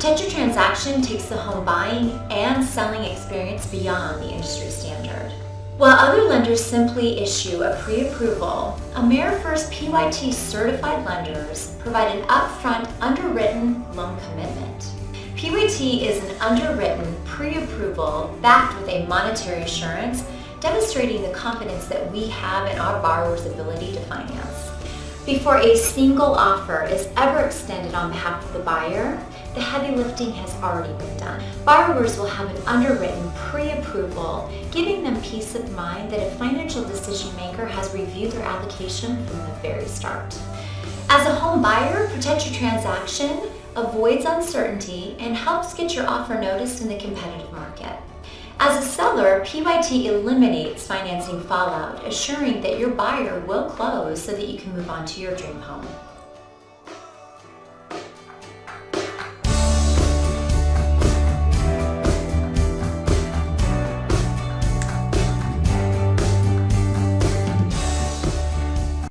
Protect Your Transaction takes the home buying and selling experience beyond the industry standard. While other lenders simply issue a pre-approval, Amerifirst PYT certified lenders provide an upfront underwritten loan commitment. PYT is an underwritten pre-approval backed with a monetary assurance, demonstrating the confidence that we have in our borrower's ability to finance. Before a single offer is ever extended on behalf of the buyer, the heavy lifting has already been done. Borrowers will have an underwritten pre-approval, giving them peace of mind that a financial decision maker has reviewed their application from the very start. As a home buyer, Protect Your Transaction avoids uncertainty and helps get your offer noticed in the competitive market. As a seller, PYT eliminates financing fallout, assuring that your buyer will close so that you can move on to your dream home.